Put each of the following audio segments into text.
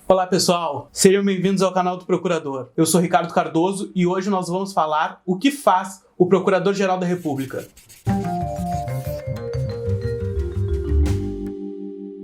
Olá pessoal, sejam bem-vindos ao canal do Procurador. Eu sou Ricardo Cardoso e hoje nós vamos falar o que faz o Procurador-Geral da República.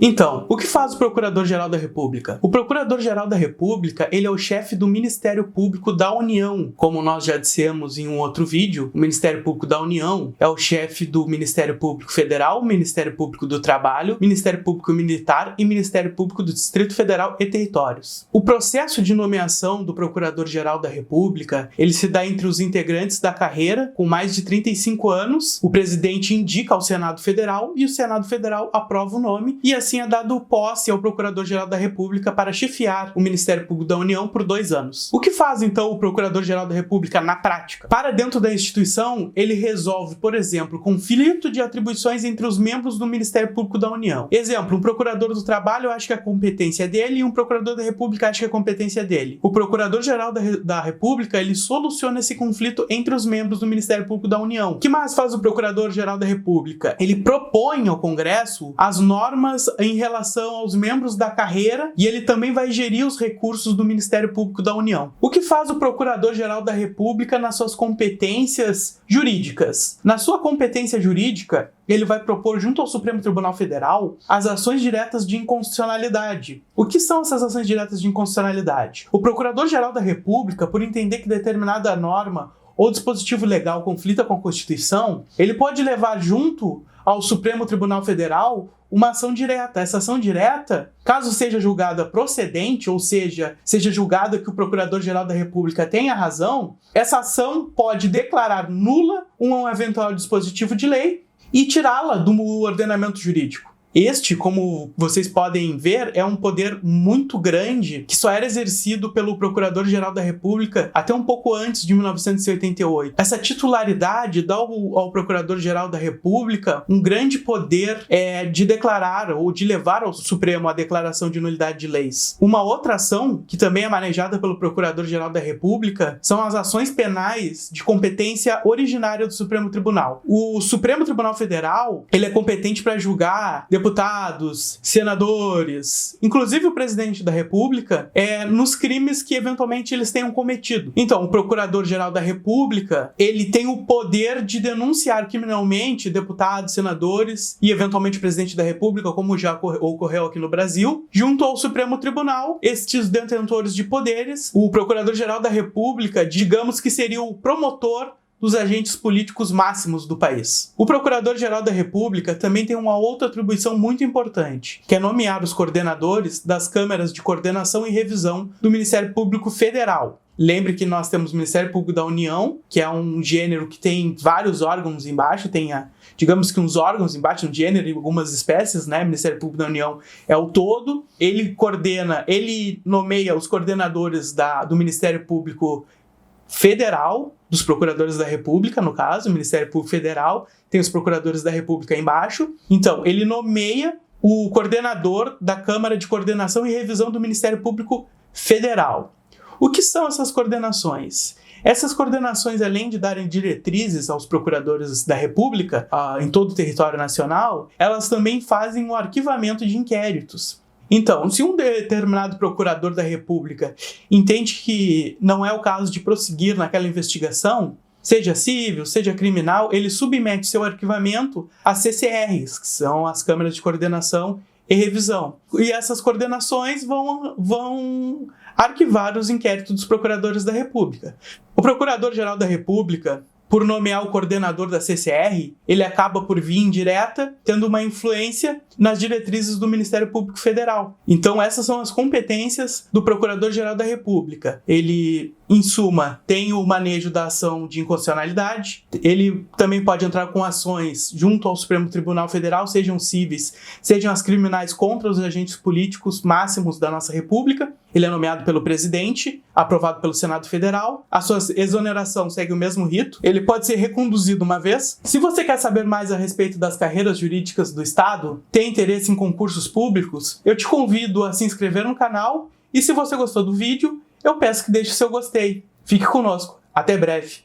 Então, o que faz o Procurador-Geral da República? O Procurador-Geral da República, ele é o chefe do Ministério Público da União. Como nós já dissemos em um outro vídeo, o Ministério Público da União é o chefe do Ministério Público Federal, Ministério Público do Trabalho, Ministério Público Militar e Ministério Público do Distrito Federal e Territórios. O processo de nomeação do Procurador-Geral da República, ele se dá entre os integrantes da carreira com mais de 35 anos, o presidente indica ao Senado Federal e o Senado Federal aprova o nome e assim é dado posse ao Procurador-Geral da República para chefiar o Ministério Público da União por 2 anos. O que faz, então, o Procurador-Geral da República na prática? Para dentro da instituição, ele resolve, por exemplo, conflito de atribuições entre os membros do Ministério Público da União. Exemplo, um Procurador do Trabalho acha que a competência é dele e um Procurador da República acha que a competência é dele. O Procurador-Geral da República, ele soluciona esse conflito entre os membros do Ministério Público da União. O que mais faz o Procurador-Geral da República? Ele propõe ao Congresso as normas em relação aos membros da carreira e ele também vai gerir os recursos do Ministério Público da União. O que faz o Procurador-Geral da República nas suas competências jurídicas? Na sua competência jurídica, ele vai propor junto ao Supremo Tribunal Federal as ações diretas de inconstitucionalidade. O que são essas ações diretas de inconstitucionalidade? O Procurador-Geral da República, por entender que determinada norma ou dispositivo legal conflita com a Constituição, ele pode levar junto ao Supremo Tribunal Federal uma ação direta. Essa ação direta, caso seja julgada procedente, ou seja julgada que o Procurador-Geral da República tenha razão, essa ação pode declarar nula um eventual dispositivo de lei e tirá-la do ordenamento jurídico. Este, como vocês podem ver, é um poder muito grande que só era exercido pelo Procurador-Geral da República até um pouco antes de 1988. Essa titularidade dá ao Procurador-Geral da República um grande poder de declarar ou de levar ao Supremo a declaração de nulidade de leis. Uma outra ação, que também é manejada pelo Procurador-Geral da República, são as ações penais de competência originária do Supremo Tribunal. O Supremo Tribunal Federal, ele é competente para julgar deputados, senadores, inclusive o presidente da República, nos crimes que eventualmente eles tenham cometido. Então, o Procurador-Geral da República, ele tem o poder de denunciar criminalmente deputados, senadores e eventualmente o presidente da República, como já ocorreu aqui no Brasil, junto ao Supremo Tribunal. Estes detentores de poderes, o Procurador-Geral da República, digamos que seria o promotor dos agentes políticos máximos do país. O Procurador-Geral da República também tem uma outra atribuição muito importante, que é nomear os coordenadores das câmaras de coordenação e revisão do Ministério Público Federal. Lembre que nós temos o Ministério Público da União, que é um gênero que tem vários órgãos embaixo, digamos que uns órgãos embaixo, um gênero e algumas espécies, né? O Ministério Público da União é o todo. Ele nomeia os coordenadores do Ministério Público Federal, dos Procuradores da República, no caso, o Ministério Público Federal, tem os Procuradores da República embaixo. Então, ele nomeia o coordenador da Câmara de Coordenação e Revisão do Ministério Público Federal. O que são essas coordenações? Essas coordenações, além de darem diretrizes aos procuradores da República em todo o território nacional, elas também fazem o arquivamento de inquéritos. Então, se um determinado procurador da República entende que não é o caso de prosseguir naquela investigação, seja civil, seja criminal, ele submete seu arquivamento às CCRs, que são as Câmaras de Coordenação e Revisão. E essas coordenações vão arquivar os inquéritos dos procuradores da República. O Procurador-Geral da República, por nomear o coordenador da CCR, ele acaba por via indireta, tendo uma influência nas diretrizes do Ministério Público Federal. Então essas são as competências do Procurador-Geral da República. Ele, em suma, tem o manejo da ação de inconstitucionalidade, ele também pode entrar com ações junto ao Supremo Tribunal Federal, sejam cíveis, sejam as criminais contra os agentes políticos máximos da nossa República. Ele é nomeado pelo presidente, aprovado pelo Senado Federal. A sua exoneração segue o mesmo rito. Ele pode ser reconduzido uma vez. Se você quer saber mais a respeito das carreiras jurídicas do Estado, tem interesse em concursos públicos, eu te convido a se inscrever no canal e se você gostou do vídeo, eu peço que deixe seu gostei. Fique conosco. Até breve.